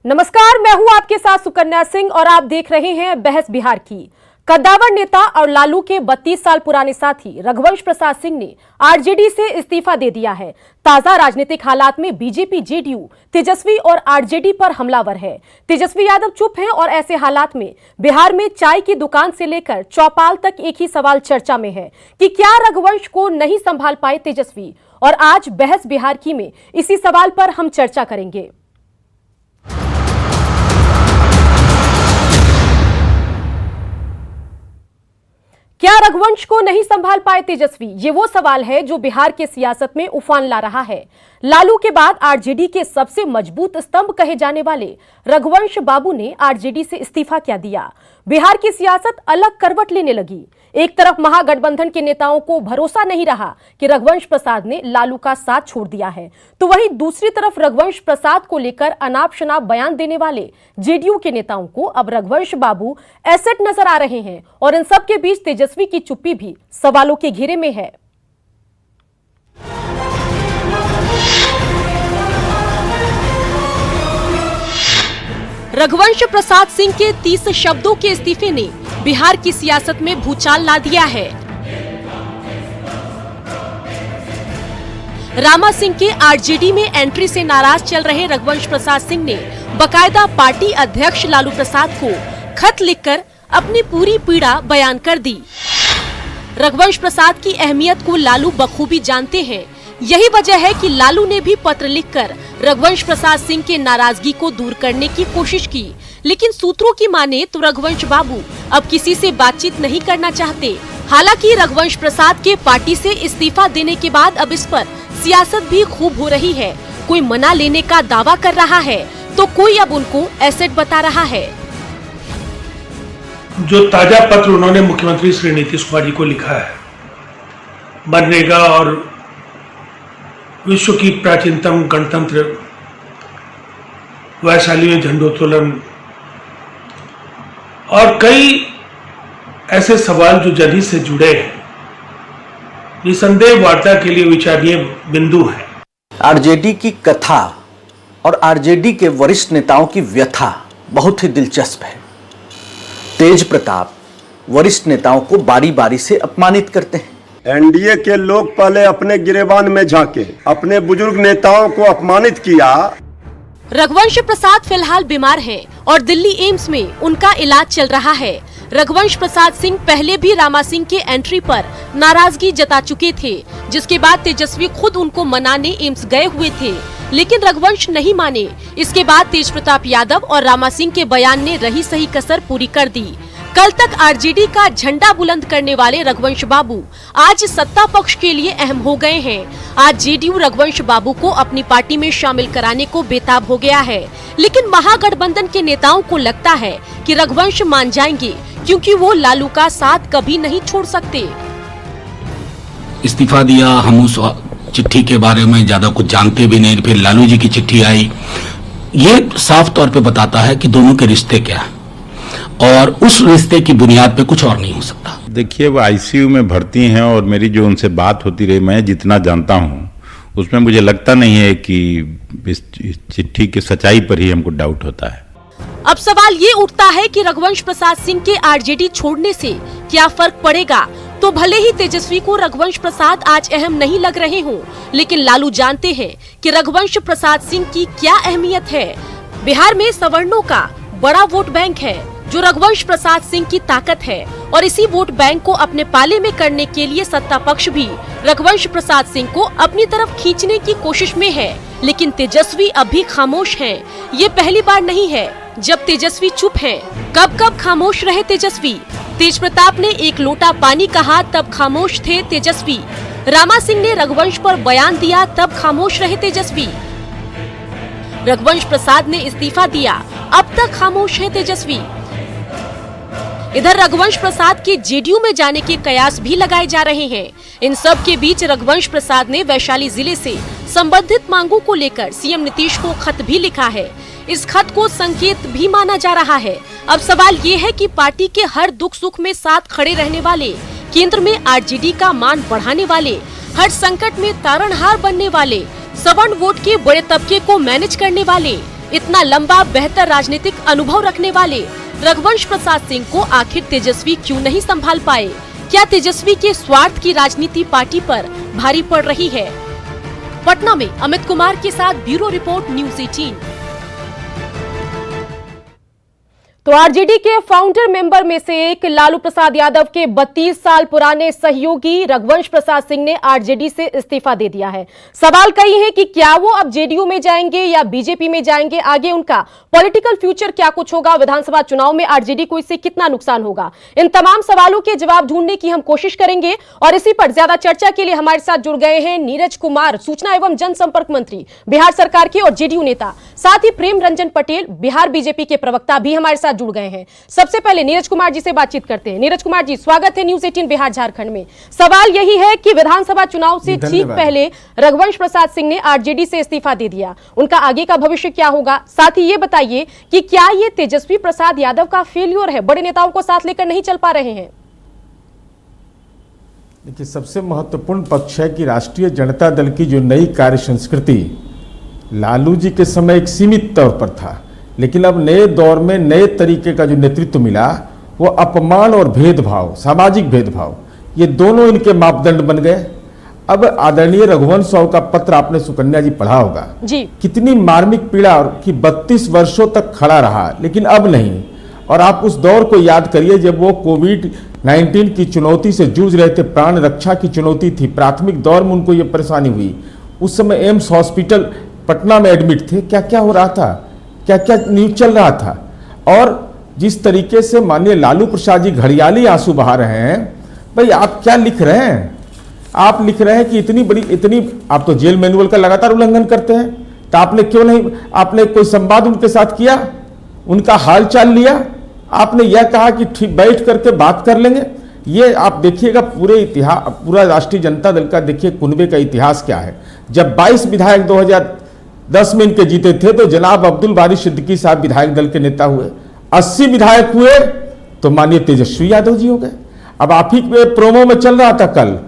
नमस्कार, मैं हूं आपके साथ सुकन्या सिंह और आप देख रहे हैं बहस बिहार की। कद्दावर नेता और लालू के 32 साल पुराने साथी रघुवंश प्रसाद सिंह ने आरजेडी से इस्तीफा दे दिया है। ताजा राजनीतिक हालात में बीजेपी, जेडीयू, तेजस्वी और आरजेडी पर हमलावर है। तेजस्वी यादव चुप हैं और ऐसे हालात में बिहार में चाय की दुकान से लेकर चौपाल तक एक ही सवाल चर्चा में है कि क्या रघुवंश को नहीं संभाल पाए तेजस्वी। और आज बहस बिहार की में इसी सवाल पर हम चर्चा करेंगे। क्या रघुवंश को नहीं संभाल पाए तेजस्वी? ये वो सवाल है जो बिहार के सियासत में उफान ला रहा है। लालू के बाद आरजेडी के सबसे मजबूत स्तंभ कहे जाने वाले रघुवंश बाबू ने आरजेडी से इस्तीफा क्या दिया। बिहार की सियासत अलग करवट लेने लगी। एक तरफ महागठबंधन के नेताओं को भरोसा नहीं रहा कि रघुवंश प्रसाद ने लालू का साथ छोड़ दिया है, तो वहीं दूसरी तरफ रघुवंश प्रसाद को लेकर अनाप शनाप बयान देने वाले जेडीयू के नेताओं को अब रघुवंश बाबू एसेट नजर आ रहे हैं। और इन सब के बीच तेजस्वी की चुप्पी भी सवालों के घेरे में है। रघुवंश प्रसाद सिंह के 30 शब्दों के इस्तीफे ने बिहार की सियासत में भूचाल ला दिया है। रामा सिंह के आरजेडी में एंट्री से नाराज चल रहे रघुवंश प्रसाद सिंह ने बकायदा पार्टी अध्यक्ष लालू प्रसाद को खत लिखकर अपनी पूरी पीड़ा बयान कर दी। रघुवंश प्रसाद की अहमियत को लालू बखूबी जानते हैं। यही वजह है कि लालू ने भी पत्र लिखकर रघुवंश प्रसाद सिंह के नाराजगी को दूर करने की कोशिश की, लेकिन सूत्रों की माने तो रघुवंश बाबू अब किसी से बातचीत नहीं करना चाहते। हालांकि रघुवंश प्रसाद के पार्टी से इस्तीफा देने के बाद अब इस पर सियासत भी खूब हो रही है। कोई मना लेने का दावा कर रहा है तो कोई अब उनको एसेट बता रहा है। जो ताजा पत्र उन्होंने मुख्यमंत्री श्री नीतीश कुमार जी को लिखा है, मनरेगा और विश्व की प्राचीनतम गणतंत्र वैशाली में झंडोत्तोलन और कई ऐसे सवाल जो जनहित से जुड़े हैं, निसंदेह वार्ता के लिए विचारणीय बिंदु है। आरजेडी की कथा और आरजेडी के वरिष्ठ नेताओं की व्यथा बहुत ही दिलचस्प है। तेज प्रताप वरिष्ठ नेताओं को बारी बारी से अपमानित करते हैं। एनडीए के लोग पहले अपने गिरेबान में झांके, अपने बुजुर्ग नेताओं को अपमानित किया। रघुवंश प्रसाद फिलहाल बीमार हैं और दिल्ली एम्स में उनका इलाज चल रहा है। रघुवंश प्रसाद सिंह पहले भी रामा सिंह के एंट्री पर नाराजगी जता चुके थे, जिसके बाद तेजस्वी खुद उनको मनाने एम्स गए हुए थे, लेकिन रघुवंश नहीं माने। इसके बाद तेज प्रताप यादव और रामा सिंह के बयान ने रही सही कसर पूरी कर दी। कल तक आरजेडी का झंडा बुलंद करने वाले रघुवंश बाबू आज सत्ता पक्ष के लिए अहम हो गए हैं। आज जेडीयू रघुवंश बाबू को अपनी पार्टी में शामिल कराने को बेताब हो गया है, लेकिन महागठबंधन के नेताओं को लगता है कि रघुवंश मान जाएंगे, क्योंकि वो लालू का साथ कभी नहीं छोड़ सकते। इस्तीफा दिया, हम उस चिट्ठी के बारे में ज्यादा कुछ जानते भी नहीं। फिर लालू जी की चिट्ठी आई, ये साफ तौर पे बताता है कि दोनों के रिश्ते क्या है और उस रिश्ते की बुनियाद पे कुछ और नहीं हो सकता। देखिए, वो आईसीयू में भर्ती हैं और मेरी जो उनसे बात होती रही, मैं जितना जानता हूँ उसमें मुझे लगता नहीं है कि इस चिट्ठी की सच्चाई पर ही हमको डाउट होता है। अब सवाल ये उठता है कि रघुवंश प्रसाद सिंह के आरजेडी छोड़ने से क्या फर्क पड़ेगा। तो भले ही तेजस्वी को रघुवंश प्रसाद आज अहम नहीं लग रहे हों, लेकिन लालू जानते हैं कि रघुवंश प्रसाद सिंह की क्या अहमियत है। बिहार में सवर्णों का बड़ा वोट बैंक है, जो रघुवंश प्रसाद सिंह की ताकत है, और इसी वोट बैंक को अपने पाले में करने के लिए सत्ता पक्ष भी रघुवंश प्रसाद सिंह को अपनी तरफ खींचने की कोशिश में है। लेकिन तेजस्वी अभी खामोश हैं। ये पहली बार नहीं है जब तेजस्वी चुप हैं। कब कब खामोश रहे तेजस्वी? तेज प्रताप ने एक लोटा पानी कहा तब खामोश थे तेजस्वी। रामा सिंह ने रघुवंश पर बयान दिया तब खामोश रहे तेजस्वी। रघुवंश प्रसाद ने इस्तीफा दिया, अब तक खामोश है तेजस्वी। इधर रघुवंश प्रसाद के जेडीयू में जाने के कयास भी लगाए जा रहे हैं। इन सब के बीच रघुवंश प्रसाद ने वैशाली जिले से संबंधित मांगों को लेकर सीएम नीतीश को खत भी लिखा है। इस खत को संकेत भी माना जा रहा है। अब सवाल ये है कि पार्टी के हर दुख सुख में साथ खड़े रहने वाले, केंद्र में आरजेडी का मान बढ़ाने वाले, हर संकट में तारणहार बनने वाले, सवर्ण वोट के बड़े तबके को मैनेज करने वाले, इतना लंबा बेहतर राजनीतिक अनुभव रखने वाले रघुवंश प्रसाद सिंह को आखिर तेजस्वी क्यों नहीं संभाल पाए? क्या तेजस्वी के स्वार्थ की राजनीति पार्टी पर भारी पड़ रही है? पटना में अमित कुमार के साथ ब्यूरो रिपोर्ट न्यूज़ 18। तो आरजेडी के फाउंडर मेंबर में से एक लालू प्रसाद यादव के 32 साल पुराने सहयोगी रघुवंश प्रसाद सिंह ने आरजेडी से इस्तीफा दे दिया है। सवाल कई हैं कि क्या वो अब जेडीयू में जाएंगे या बीजेपी में जाएंगे, आगे उनका पॉलिटिकल फ्यूचर क्या कुछ होगा, विधानसभा चुनाव में आरजेडी को इससे कितना नुकसान होगा। इन तमाम सवालों के जवाब ढूंढने की हम कोशिश करेंगे और इसी पर ज्यादा चर्चा के लिए हमारे साथ जुड़ गए हैं नीरज कुमार, सूचना एवं जनसंपर्क मंत्री बिहार सरकार के और जेडीयू नेता, साथ ही प्रेम रंजन पटेल, बिहार बीजेपी के प्रवक्ता भी हमारे साथ जुड़ गए हैं। सबसे पहले नीरज कुमार जी से बातचीत करते हैं। नीरज कुमार जी, स्वागत है न्यूज़ 18 बिहार झारखंड में। सवाल यही है कि विधानसभा चुनाव से ठीक पहले रघुवंश प्रसाद सिंह ने आरजेडी से इस्तीफा दे दिया, उनका आगे का भविष्य क्या होगा? साथ ही ये बताइए कि क्या ये तेजस्वी प्रसाद यादव का फेल्योर है, बड़े नेताओं को साथ लेकर नहीं चल पा रहे हैं? देखिए, सबसे महत्वपूर्ण पक्ष है कि राष्ट्रीय जनता दल की जो नई कार्य संस्कृति लालू जी के समय एक सीमित तौर पर था, लेकिन अब नए दौर में नए तरीके का जो नेतृत्व मिला वो अपमान और भेदभाव, सामाजिक भेदभाव, ये दोनों इनके मापदंड बन गए। अब आदरणीय रघुवंश साहू का पत्र आपने सुकन्या जी पढ़ा होगा जी, कितनी मार्मिक पीड़ा कि 32 वर्षों तक खड़ा रहा, लेकिन अब नहीं। और आप उस दौर को याद करिए जब वो कोविड-19 की चुनौती से जूझ रहे थे, प्राण रक्षा की चुनौती थी, प्राथमिक दौर में उनको ये परेशानी हुई। उस समय एम्स हॉस्पिटल पटना में एडमिट थे, क्या क्या हो रहा था, क्या क्या न्यूज चल रहा था। और जिस तरीके से माननीय लालू प्रसाद जी घड़ियाली आंसू बहा रहे हैं, भाई आप क्या लिख रहे हैं? आप लिख रहे हैं कि इतनी आप तो जेल मैनुअल का लगातार उल्लंघन करते हैं, तो आपने क्यों नहीं, आपने कोई संवाद उनके साथ किया, उनका हाल चाल लिया? आपने यह कहा कि ठीक बैठ करके बात कर लेंगे? ये आप देखिएगा पूरे इतिहास, पूरा राष्ट्रीय जनता दल का देखिए कुनबे का इतिहास क्या है। जब 22 विधायक 2010 में इनके जीते थे तो जनाब अब्दुल बारी सिद्दीकी साहब विधायक दल के नेता हुए, 80 विधायक हुए तो माननीय तेजस्वी यादव जी हो गए। अब आप ही प्रोमो में चल रहा था कल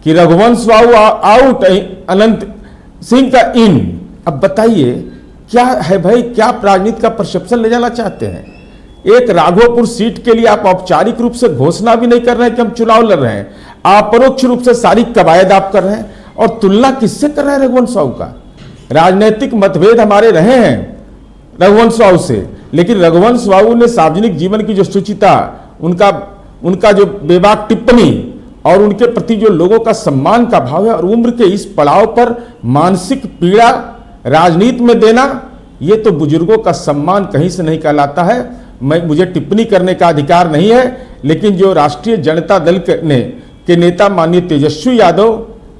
कि रघुवंश बाबू आउट, अनंत सिंह का इन। अब बताइए क्या है भाई, क्या राजनीति का परसेप्शन ले जाना चाहते हैं? एक राघोपुर सीट के लिए आप औपचारिक रूप से घोषणा भी नहीं कर रहे हैं कि हम चुनाव लड़ रहे हैं, अपरोक्ष रूप से सारी कवायद आप कर रहे हैं और तुलना किससे कर रहे हैं रघुवंश साहू का? राजनीतिक मतभेद हमारे रहे हैं रघुवंश साहू से, लेकिन रघुवंश साहू ने सार्वजनिक जीवन की जो शुचिता, उनका जो बेबाक टिप्पणी और उनके प्रति जो लोगों का सम्मान का भाव है और उम्र के इस पड़ाव पर मानसिक पीड़ा राजनीति में देना, ये तो बुजुर्गों का सम्मान कहीं से नहीं कहलाता है। मुझे टिप्पणी करने का अधिकार नहीं है, लेकिन जो राष्ट्रीय जनता दल के नेता माननीय तेजस्वी यादव,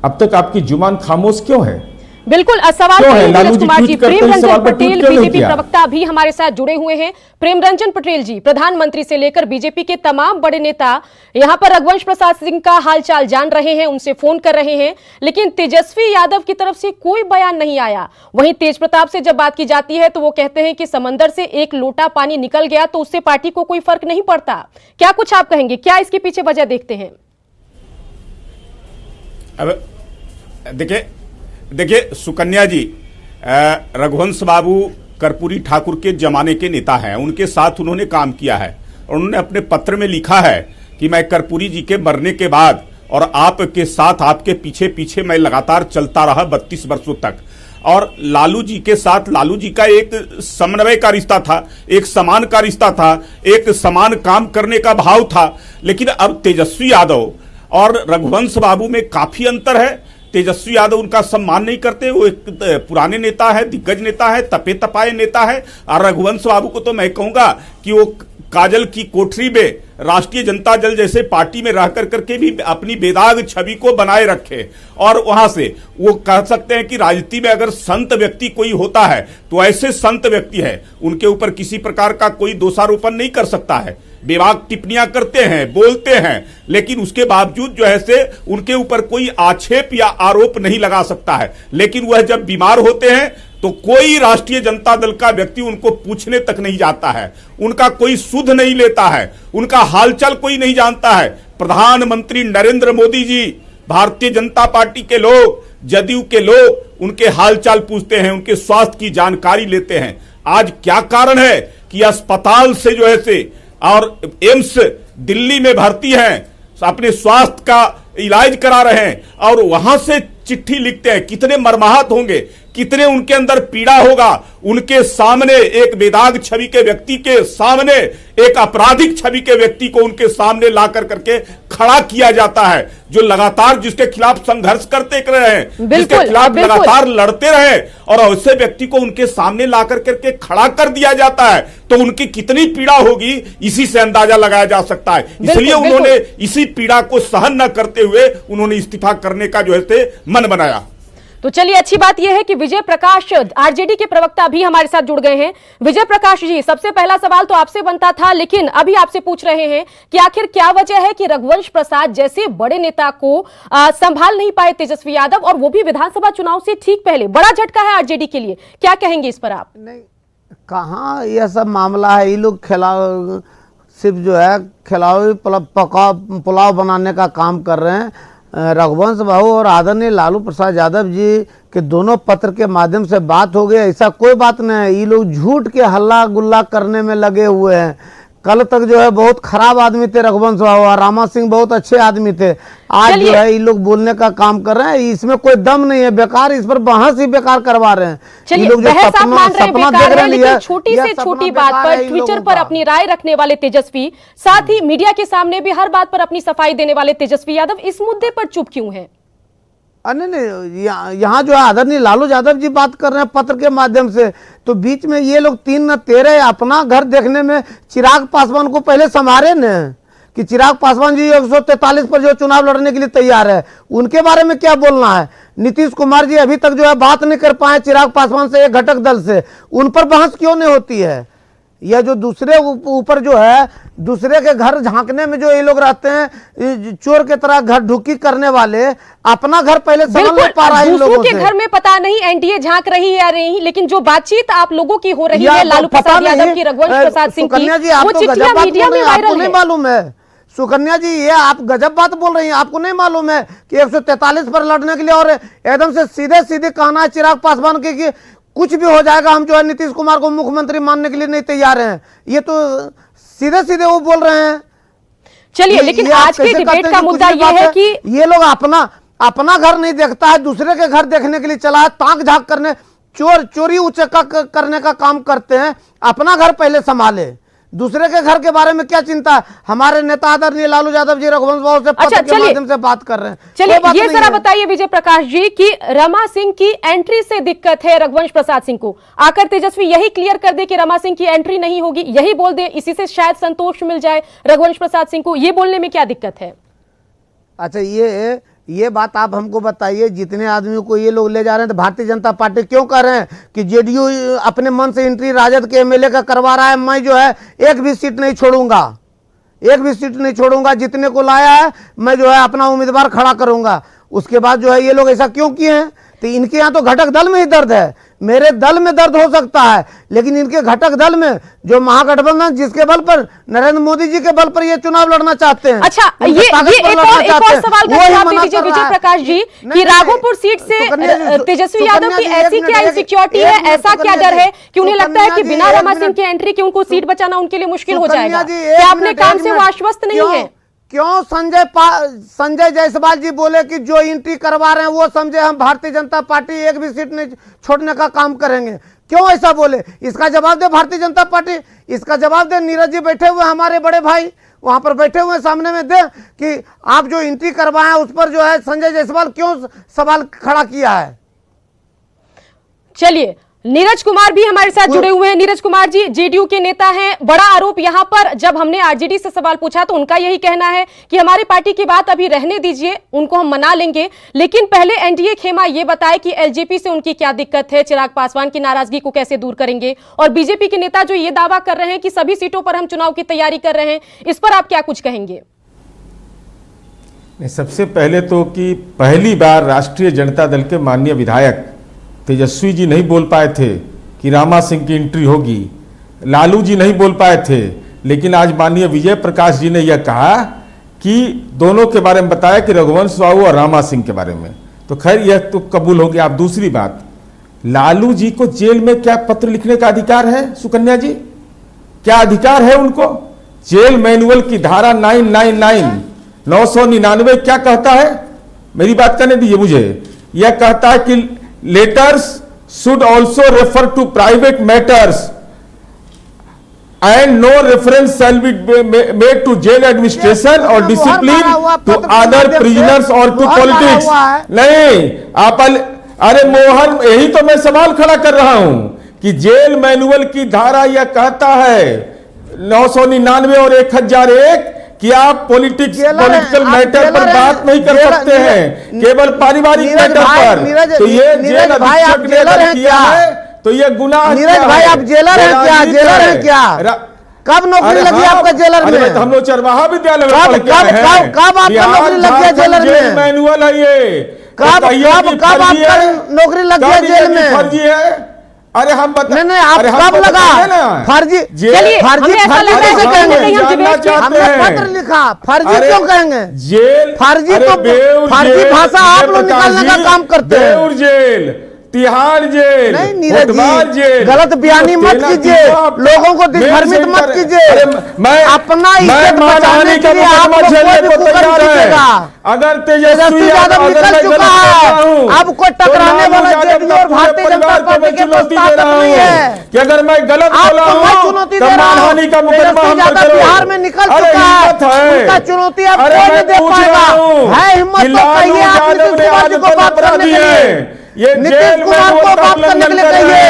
अब तक आपकी जुबान खामोश क्यों है? बिल्कुल, सवाल नीरज कुमार जी, प्रेम रंजन पटेल बीजेपी प्रवक्ता भी हमारे साथ जुड़े हुए हैं। प्रेम रंजन पटेल जी, प्रधानमंत्री से लेकर बीजेपी के तमाम बड़े नेता यहां पर रघुवंश प्रसाद सिंह का हालचाल जान रहे हैं, उनसे फोन कर रहे हैं, लेकिन तेजस्वी यादव की तरफ से कोई बयान नहीं आया। वहीं तेज प्रताप से जब बात की जाती है तो वो कहते हैं कि समंदर से एक लोटा पानी निकल गया तो उससे पार्टी को कोई फर्क नहीं पड़ता। क्या कुछ आप कहेंगे, क्या इसके पीछे वजह देखते हैं? अब देखिए सुकन्या जी, रघुवंश बाबू कर्पूरी ठाकुर के जमाने के नेता हैं, उनके साथ उन्होंने काम किया है और उन्होंने अपने पत्र में लिखा है कि मैं कर्पूरी जी के मरने के बाद और आपके साथ, आपके पीछे पीछे मैं लगातार चलता रहा 32 वर्षों तक। और लालू जी के साथ, लालू जी का एक समन्वय का रिश्ता था, एक समान का रिश्ता था, एक समान काम करने का भाव था। लेकिन अब तेजस्वी यादव और रघुवंश बाबू में काफी अंतर है। तेजस्वी यादव उनका सम्मान नहीं करते, वो एक पुराने नेता है, दिग्गज नेता है, तपे तपाए नेता है। और रघुवंश बाबू को तो मैं कहूंगा कि वो काजल की कोठरी में राष्ट्रीय जनता दल जैसे पार्टी में रह करके भी अपनी बेदाग छवि को बनाए रखे और वहां से वो कह सकते हैं कि राजनीति में अगर संत व्यक्ति कोई होता है तो ऐसे संत व्यक्ति है, उनके ऊपर किसी प्रकार का कोई दोषारोपण नहीं कर सकता है। बेबाक टिप्पणियां करते हैं, बोलते हैं, लेकिन उसके बावजूद जो है से उनके ऊपर कोई आक्षेप या आरोप नहीं लगा सकता है। लेकिन वह जब बीमार होते हैं तो कोई राष्ट्रीय जनता दल का व्यक्ति उनको पूछने तक नहीं जाता है, उनका कोई सुध नहीं लेता है, उनका हालचाल कोई नहीं जानता है। प्रधानमंत्री नरेंद्र मोदी जी, भारतीय जनता पार्टी के लोग, जदयू के लोग उनके हालचाल पूछते हैं, उनके स्वास्थ्य की जानकारी लेते हैं। आज क्या कारण है कि अस्पताल से जो है से और एम्स दिल्ली में भर्ती हैं, अपने स्वास्थ्य का इलाज करा रहे हैं और वहां से चिट्ठी लिखते हैं, कितने मर्माहत होंगे, कितने उनके अंदर पीड़ा होगा। उनके सामने एक बेदाग छवि के व्यक्ति के सामने, एक आपराधिक छवि के व्यक्ति को उनके सामने ला करके खड़ा किया जाता है, जो लगातार जिसके खिलाफ संघर्ष करते रहे हैं, जिसके खिलाफ लगातार लड़ते रहे, और ऐसे व्यक्ति को उनके सामने ला करके खड़ा कर दिया जाता है, तो उनकी कितनी पीड़ा होगी इसी से अंदाजा लगाया जा सकता है। इसलिए उन्होंने इसी पीड़ा को सहन न करते हुए उन्होंने इस्तीफा करने का जो है मन बनाया। तो चलिए, अच्छी बात यह है कि विजय प्रकाश आरजेडी के प्रवक्ता भी हमारे साथ जुड़ गए हैं। विजय प्रकाश जी, सबसे पहला सवाल तो आपसे बनता था, लेकिन अभी आपसे पूछ रहे हैं कि आखिर क्या वजह है कि रघुवंश प्रसाद जैसे बड़े नेता को संभाल नहीं पाए तेजस्वी यादव, और वो भी विधानसभा चुनाव से ठीक पहले? बड़ा झटका है आरजेडी के लिए, क्या कहेंगे इस पर आप? नहीं, कहाँ यह सब मामला है। ये लोग सिर्फ जो है खिलाड़ी पुलाव बनाने का काम कर रहे हैं। रघुवंश बाबू और आदरणीय लालू प्रसाद यादव जी के दोनों पत्र के माध्यम से बात हो गई, ऐसा कोई बात नहीं है। ये लोग झूठ के हल्ला गुल्ला करने में लगे हुए हैं। कल तक जो है बहुत खराब आदमी थे रघुवंश बाबू, और रामा सिंह बहुत अच्छे आदमी थे। आज जो है ये लोग बोलने का काम कर रहे हैं, इसमें कोई दम नहीं है, बेकार इस पर बहस ही बेकार करवा रहे हैं। चलिए, बहस आप मान रहे हैं बेकार है, लेकिन छोटी से छोटी बात पर ट्विटर पर अपनी राय रखने वाले तेजस्वी, साथ ही मीडिया के सामने भी हर बात पर अपनी सफाई देने वाले तेजस्वी यादव इस मुद्दे पर चुप क्यों है? नहीं, यहाँ जो है आदरणीय लालू यादव जी बात कर रहे हैं पत्र के माध्यम से, तो बीच में ये लोग 3 न 13 अपना घर देखने में चिराग पासवान को पहले संभाले न, कि चिराग पासवान जी 143 पर जो चुनाव लड़ने के लिए तैयार है, उनके बारे में क्या बोलना है। नीतीश कुमार जी अभी तक जो है बात नहीं कर पाए चिराग पासवान से, एक घटक दल से, उन पर बहस क्यों नहीं होती है। यह जो दूसरे ऊपर जो है दूसरे के घर झांकने में जो ये लोग रहते हैं, चोर के तरह घर ढुकी करने वाले, अपना घर पहले समझ नहीं पा रहा है। दूसरों के घर में पता नहीं एनडीए झांक रही है या नहीं, लेकिन जो बातचीत आप लोगों की हो रही है लालू प्रसाद यादव की, रघुवंश प्रसाद सिंह की, वो चिट्ठियां मीडिया में वायरल है। मालूम है सुकन्या जी, ये आप गजब बात बोल रही हैं। आपको नहीं मालूम है कि 143 पर लड़ने के लिए और एकदम से सीधे सीधे कहना है चिराग पासवान के कि कुछ भी हो जाएगा, हम जो है नीतीश कुमार को मुख्यमंत्री मानने के लिए नहीं तैयार हैं। ये तो सीधे सीधे वो बोल रहे हैं। चलिए, लेकिन आज के डिबेट का मुद्दा ये है कि ये लोग अपना घर नहीं देखता है, दूसरे के घर देखने के लिए चला है, ताक झाक करने, चोरी उचक्का करने का काम करते हैं। अपना घर पहले संभाले, दूसरे के घर के बारे में क्या चिंता है। हमारे नेता आदरणीय लालू यादव जी रघुवंश बाबू से पत्र के माध्यम से बात कर रहे हैं। चलिए, ये जरा बताइए विजय प्रकाश जी कि रमा सिंह की एंट्री से दिक्कत है रघुवंश प्रसाद सिंह को, आकर तेजस्वी यही क्लियर कर दे कि रमा सिंह की एंट्री नहीं होगी, यही बोल दे, इसी से शायद संतोष मिल जाए रघुवंश प्रसाद सिंह को, ये बोलने में क्या दिक्कत है? अच्छा, ये बात आप हमको बताइए, जितने आदमियों को ये लोग ले जा रहे हैं, तो भारतीय जनता पार्टी क्यों कह रहे हैं कि जेडीयू अपने मन से एंट्री राजद के एमएलए का करवा रहा है, मैं जो है एक भी सीट नहीं छोड़ूंगा, एक भी सीट नहीं छोड़ूंगा, जितने को लाया है मैं जो है अपना उम्मीदवार खड़ा करूंगा। उसके बाद जो है ये लोग ऐसा क्यों किए हैं? तो इनके यहाँ तो घटक दल में ही दर्द है, मेरे दल में दर्द हो सकता है, लेकिन इनके घटक दल में जो महागठबंधन जिसके बल पर नरेंद्र मोदी जी के बल पर ये चुनाव लड़ना चाहते हैं। अच्छा, ये एक और सवाल का जवाब दे दीजिए विजय प्रकाश जी कि राघोपुर सीट से तेजस्वी यादव की ऐसी क्या इनसिक्योरिटी है, ऐसा क्या डर है कि उन्हें लगता है कि बिना रमा सिंह की एंट्री के उनको सीट बचाना उनके लिए मुश्किल हो जाएगा? क्या अपने काम से वो आश्वस्त नहीं है? क्यों संजय जायसवाल जी बोले कि जो एंट्री करवा रहे हैं वो समझे हम भारतीय जनता पार्टी एक भी सीट नहीं छोड़ने का काम करेंगे? क्यों ऐसा बोले? इसका जवाब दे भारतीय जनता पार्टी, इसका जवाब दे। नीरज जी बैठे हुए हमारे बड़े भाई वहां पर बैठे हुए सामने में दे कि आप जो एंट्री करवाए उस पर जो है संजय जायसवाल क्यों सवाल खड़ा किया है। चलिए, नीरज कुमार भी हमारे साथ जुड़े हुए हैं। नीरज कुमार जी जेडीयू के नेता हैं। बड़ा आरोप यहां पर, जब हमने आरजेडी से सवाल पूछा तो उनका यही कहना है कि हमारी पार्टी की बात अभी रहने दीजिए, उनको हम मना लेंगे, लेकिन पहले एनडीए खेमा ये बताए कि एलजेपी से उनकी क्या दिक्कत है, चिराग पासवान की नाराजगी को कैसे दूर करेंगे। और बीजेपी के नेता जो ये दावा कर रहे हैं कि सभी सीटों पर हम चुनाव की तैयारी कर रहे हैं, इस पर आप क्या कुछ कहेंगे? सबसे पहले तो कि पहली बार राष्ट्रीय जनता दल के माननीय विधायक तेजस्वी जी नहीं बोल पाए थे कि रामा सिंह की एंट्री होगी, लालू जी नहीं बोल पाए थे, लेकिन आज माननीय विजय प्रकाश जी ने यह कहा कि दोनों के बारे में बताया कि रघुवंश बाबू और रामा सिंह के बारे में। तो खैर यह तो कबूल हो गया। अब दूसरी बात, लालू जी को जेल में क्या पत्र लिखने का अधिकार है? सुकन्या जी, क्या अधिकार है उनको? जेल मैनुअल की धारा 999 क्या कहता है? मेरी बात करने दीजिए मुझे। यह कहता है कि letters should also refer to private matters and no reference shall be made to jail administration or discipline to other prisoners or to politics। नहीं, आप अरे मोहन, यही तो मैं सवाल खड़ा कर रहा हूं कि जेल मैनुअल की धारा यह कहता है 999 और 1001 कि आप पॉलिटिकल मैटर पर बात नहीं कर सकते हैं, केवल पारिवारिक मैटर पर। तो ये जेल अधीक्षक ने अगर किया है तो ये गुनाह। नीरज भाई, आप जेलर हैं क्या? जेलर हैं क्या? कब नौकरी लगी आपका जेलर में? हम लोग चरवाहा विद्यालय में पढ़ के आए हैं। कब आपका नौकरी लग गया जेलर में? मैनुअल है ये। कब आपका नौकरी लग गया जेल में? फर्जी है? अरे हम बता नहीं, आप कब लगा? फर्जी फर्जी कैसे कहेंगे? हमने पत्र लिखा, फर्जी क्यों कहेंगे? जेल फर्जी तो फर्जी भाषा आप लोग निकालने का काम करते हैं। जेल, तिहाड़ जेल, नहीं नीरज जी, जेल, गलत बयानी मत कीजिए, लोगों को दिग्भ्रमित मत कीजिए। अपना इज्जत बचाने के लिए आप लोग कोई भी कुकर्म कीजिएगा। अगर तेजस्वी यादव निकल चुका है, अब कोई टकराने वाला जेडीयू और भारतीय जनता पार्टी के पास ताकत नहीं है कि अगर मैं गलत बोला हूं चुनौती तो दे रहा हूं। मानहानि का मुकदमा हम पर करो। बिहार में निकल चुका है, उनका चुनौती अब कोई नहीं दे पाएगा। है हिम्मत तो कहिए आप नीतीश कुमार जी को बात करने के लिए, नीतीश कुमार को बात करने के लिए कहिए।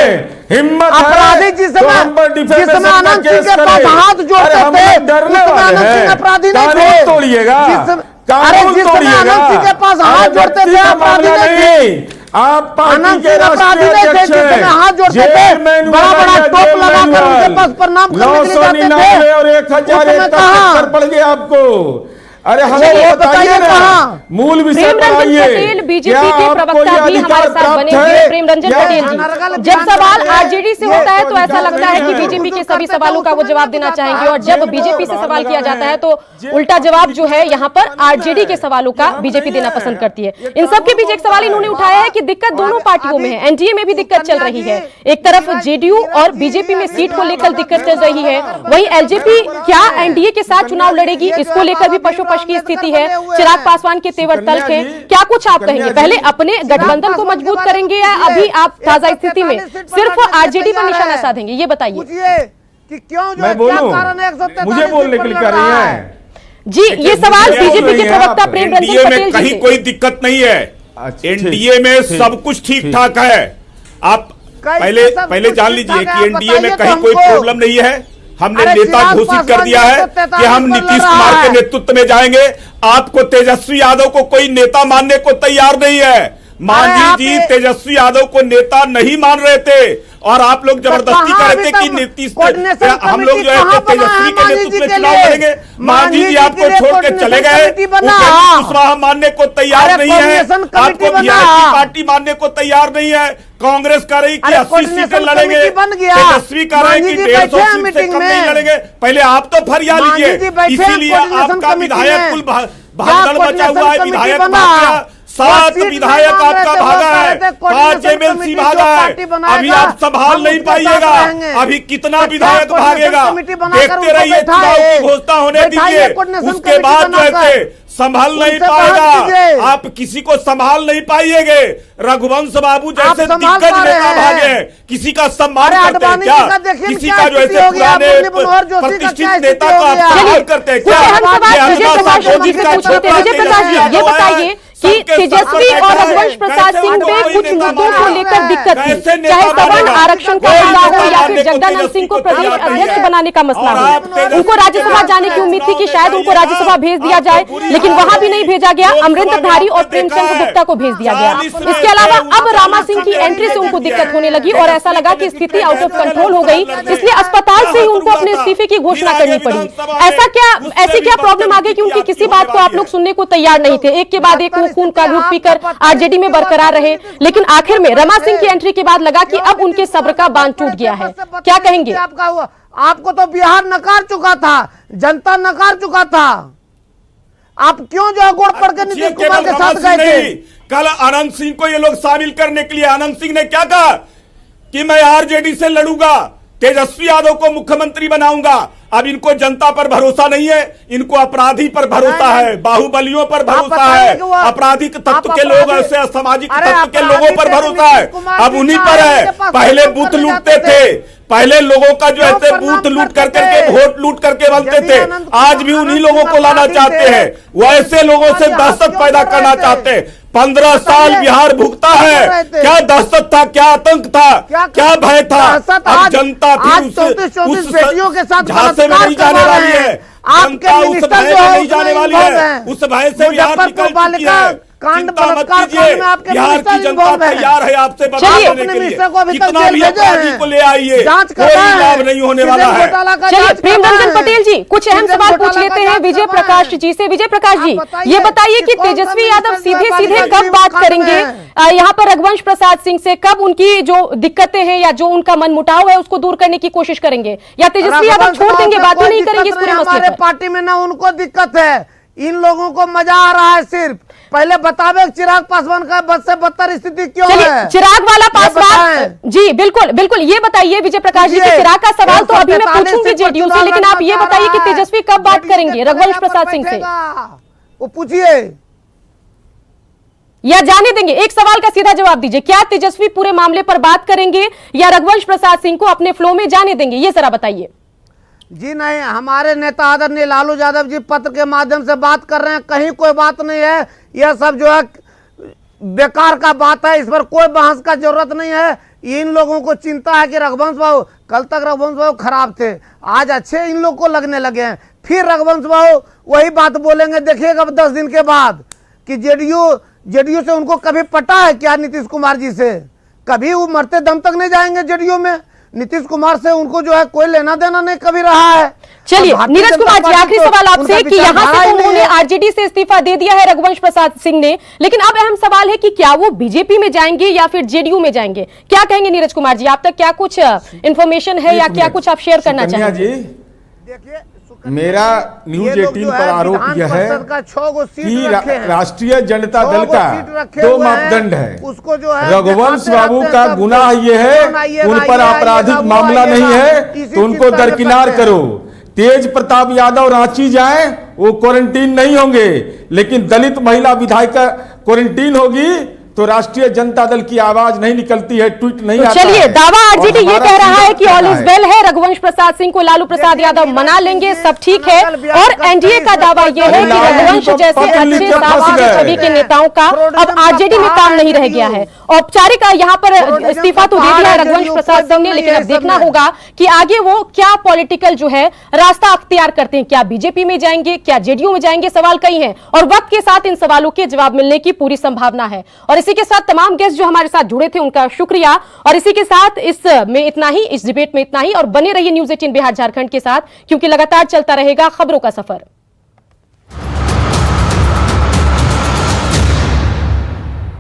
हिम्मत अपराधी जिसमें अनंत सिंह के पास हाथ जोड़ते थे, उसमें अनंत सिंह अपराधी नहीं थे। तोड़िएगा, अरे जिसमें अनंत सिंह के पास हाथ जोड़ते थे अपराधी नहीं थे। आप अनंत सिंह अपराधी नहीं थे, जिसमें हाथ जोड़ते थे, बड़ा बड़ा टोप लगाकर उनके पास प्रणाम करने के लिए जाते थे। और 1001 पड़ गया आपको। अरे हमें बताइए ना, मूल विषय पर आइए। पटेल बीजेपी के प्रवक्ता भी हमारे साथ बने हुए। प्रेम रंजन पटेल जी, जब सवाल आरजेडी से होता है तो ऐसा लगता है कि बीजेपी के सभी सवालों का वो जवाब देना चाहेंगे, और जब बीजेपी से सवाल किया जाता है तो उल्टा जवाब जो है यहाँ पर आरजेडी के सवालों का बीजेपी देना पसंद करती है। इन सबके बीच एक सवाल इन्होंने उठाया है कि दिक्कत दोनों पार्टियों में है, एनडीए में भी दिक्कत चल रही है। एक तरफ जेडीयू और बीजेपी में सीट को लेकर दिक्कत चल रही है, वहीं एलजेपी क्या एनडीए के साथ चुनाव लड़ेगी, इसको लेकर भी पशु की स्थिति है। चिराग पासवान के तेवर तल्ख हैं, क्या कुछ आप कहेंगे? पहले अपने गठबंधन को मजबूत करेंगे या अभी आप ताजा स्थिति में सिर्फ आरजेडी पर निशाना साधेंगे? ये बताइए कि क्यों जो मैं बोलूं, मुझे बोलने के लिए कह रही है जी। ये सवाल बीजेपी के प्रवक्ता प्रेम रंजन पटेल जी कहीं कोई दिक्कत नहीं है, एनडीए में सब कुछ ठीक ठाक है। आप पहले जान लीजिए कि एनडीए में कहीं कोई प्रॉब्लम नहीं है। हमने नेता घोषित कर दिया है कि हम नीतीश कुमार के नेतृत्व में जाएंगे। आपको तेजस्वी यादव को कोई नेता मानने को तैयार नहीं है। मांझी जी तेजस्वी यादव को नेता नहीं मान रहे थे और आप लोग जबरदस्ती कर रहे थे कि नीतीश हम लोग जो है तेजस्वी के नेतृत्व में चुनाव लड़ेंगे। मांझी जी आपको छोड़ के चले गए, कुशवाहा मानने को तैयार नहीं है, आपको बिहार की पार्टी मानने को तैयार नहीं है। कांग्रेस कह रही कि 80 सीटें लड़ेंगे, तेजस्वी कह रहे हैं कि 150 सीट से कम नहीं लड़ेंगे। पहले आप तो फरिया लीजिए, इसीलिए आपका विधायक कुल भागदड़ मचा हुआ है। विधायक भाग गया, 7 विधायक आपका भागा है, 5 एमएलसी भागा है। अभी आप संभाल नहीं पाइएगा, अभी कितना विधायक भागेगा? देखते रहिए, चुनाव की घोषणा होने दीजिए, उसके बाद जो है संभाल नहीं पाएगा। आप किसी को संभाल नहीं पाइएगे। रघुवंश बाबू जैसे दिग्गज नेता भागे, किसी का सम्मान करते हैं क्या? किसी का जो ऐसे पुराने प्रतिष्ठित नेता का आप सम्मान करते हैं क्या? ये बताइए कि तेजस्वी और रघुवंश प्रसाद सिंह पे कुछ मुद्दों को लेकर दिक्कत थी, चाहे सवर्ण आरक्षण का मुद्दा हो या फिर जगदानंद सिंह को प्रदेश अध्यक्ष बनाने का मसला हो। उनको राज्यसभा जाने की उम्मीद थी कि शायद उनको राज्यसभा भेज दिया जाए, लेकिन वहां भी नहीं भेजा गया। अमरिंदर धारी और प्रेमचंद गुप्ता को भेज दिया गया। इसके अलावा अब रामा सिंह की एंट्री से उनको दिक्कत होने लगी और ऐसा लगा कि स्थिति आउट ऑफ कंट्रोल हो गई, इसलिए अस्पताल से ही उनको अपने इस्तीफे की घोषणा करनी पड़ी। ऐसी क्या प्रॉब्लम आ गई कि उनकी किसी बात को आप लोग सुनने को तैयार नहीं थे? एक के बाद एक खून का घूंट पीकर आरजेडी में बरकरार रहे, लेकिन आखिर में रमा सिंह की एंट्री के बाद लगा कि अब उनके सब्र का बांध टूट गया है। क्या कहेंगे? आपको तो बिहार नकार चुका था, जनता नकार चुका था, आप क्यों जो गोड़ पड़ के नीतीश कुमार के साथ गए थे? कल अनंत सिंह को ये लोग शामिल करने के लिए अनंत सिंह ने क्या कहा कि मैं आरजेडी से लड़ूंगा, तेजस्वी यादव को मुख्यमंत्री बनाऊंगा। अब इनको जनता पर भरोसा नहीं है, इनको अपराधी पर भरोसा है, बाहुबलियों पर भरोसा है, आपराधिक तत्व के लोग, ऐसे असामाजिक तत्व के लोगों पर भरोसा है। अब उन्हीं पर है। पहले बूथ लूटते थे, पहले लोगों का जो ऐसे बूथ लूट करके वोट लूट करके बनते थे, आज भी उन्हीं लोगों को लाना चाहते हैं। वैसे लोगों से दहशत पैदा करना चाहते हैं। 15 साल बिहार भुगता है, क्या दहशत था, क्या आतंक था, क्या भय था। अब जनता भी उस बेटियों के साथ झांसे में नहीं जाने वाली है, जनता उस भय में नहीं जाने वाली है, उस भय से बिहार निकल चुकी है। चिंता मत कीजिए, बिहार की जनता तैयार है आपसे बताने के लिए। कितना भी अपराधी को ले आइए, कोई लाभ नहीं होने वाला है। चलिए प्रेम रंजन पटेल जी, कुछ अहम सवाल पूछ लेते हैं विजय प्रकाश जी से। विजय प्रकाश जी, ये बताइए कि तेजस्वी यादव सीधे सीधे कब बात करेंगे यहाँ पर रघुवंश प्रसाद सिंह से? कब उनकी जो दिक्कतें हैं या जो उनका मनमुटाव है उसको दूर करने की कोशिश करेंगे, या तेजस्वी यादव छोड़ देंगे, बात ही नहीं करेंगे इस पूरे मसले पर? पार्टी में ना उनको दिक्कत है, इन लोगों को मजा आ रहा है। सिर्फ पहले बतावे चिराग पासवान का बद से बदतर स्थिति क्यों है? चिराग वाला पासवान जी, बिल्कुल बिल्कुल, ये बताइए विजय प्रकाश जी, चिराग का सवाल तो अभी मैं पूछूंगी जेडीयू से, लेकिन आप ये बताइए कि तेजस्वी कब बात करेंगे रघुवंश प्रसाद सिंह से? वो पूछिए या जाने देंगे? एक सवाल का सीधा जवाब दीजिए, क्या तेजस्वी पूरे मामले पर बात करेंगे या रघुवंश प्रसाद सिंह को अपने फ्लो में जाने देंगे? ये जरा बताइए। जी नहीं, हमारे नेता आदरणीय लालू यादव जी पत्र के माध्यम से बात कर रहे हैं, कहीं कोई बात नहीं है। यह सब जो है बेकार का बात है, इस पर कोई बहस का जरूरत नहीं है। इन लोगों को चिंता है कि रघुवंश बाबू, कल तक रघुवंश बाबू खराब थे, आज अच्छे इन लोग को लगने लगे हैं। फिर रघुवंश बाबू वही बात बोलेंगे, देखिएगा 10 दिन के बाद कि जेडीयू से उनको कभी पटा है क्या? नीतीश कुमार जी से कभी वो मरते दम तक नहीं जाएंगे जेडीयू में। नीतीश कुमार से उनको जो है कोई लेना देना नहीं कभी रहा है। चलिए नीरज कुमार जी, आखिरी सवाल आपसे कि यहाँ से तो उन्होंने आरजेडी से इस्तीफा दे दिया है रघुवंश प्रसाद सिंह ने, लेकिन अब अहम सवाल है कि क्या वो बीजेपी में जाएंगे या फिर जेडीयू में जाएंगे? क्या कहेंगे नीरज कुमार जी, आप तक क्या कुछ इंफॉर्मेशन है या क्या कुछ आप शेयर करना चाहेंगे? देखिए, मेरा न्यूज 18 पर आरोप यह है कि राष्ट्रीय जनता दल का 2 मापदंड है। उसको जो है रघुवंश बाबू का गुनाह ये है, उन पर आपराधिक मामला नहीं है तो उनको दरकिनार करो। तेज प्रताप यादव रांची जाएं, वो क्वारंटीन नहीं होंगे, लेकिन दलित महिला विधायिका क्वारंटीन होगी तो राष्ट्रीय जनता दल की आवाज नहीं निकलती है, ट्वीट नहीं आता। चलिए, दावा आरजेडी ये कह रहा है कि ऑल इज वेल है, रघुवंश प्रसाद सिंह को लालू प्रसाद यादव मना लेंगे, सब ठीक है। और एनडीए का दावा यह है कि रघुवंश जैसे अच्छे साफ छवि के नेताओं का अब आरजेडी में काम नहीं रह गया है। औपचारिक यहाँ पर इस्तीफा तो दे दिया है रघुवंश प्रसाद सिंह ने, लेकिन अब देखना होगा कि आगे वो क्या पॉलिटिकल जो है रास्ता अख्तियार करते हैं। क्या बीजेपी में जाएंगे, क्या जेडीयू में जाएंगे? सवाल कई हैं और वक्त के साथ इन सवालों के जवाब मिलने की पूरी संभावना है। और इसी के साथ तमाम गेस्ट जो हमारे साथ जुड़े थे उनका शुक्रिया। और इसी के साथ इसमें इतना ही, इस डिबेट में इतना ही। और बने रहिए न्यूज 18 बिहार झारखंड के साथ, क्योंकि लगातार चलता रहेगा खबरों का सफर।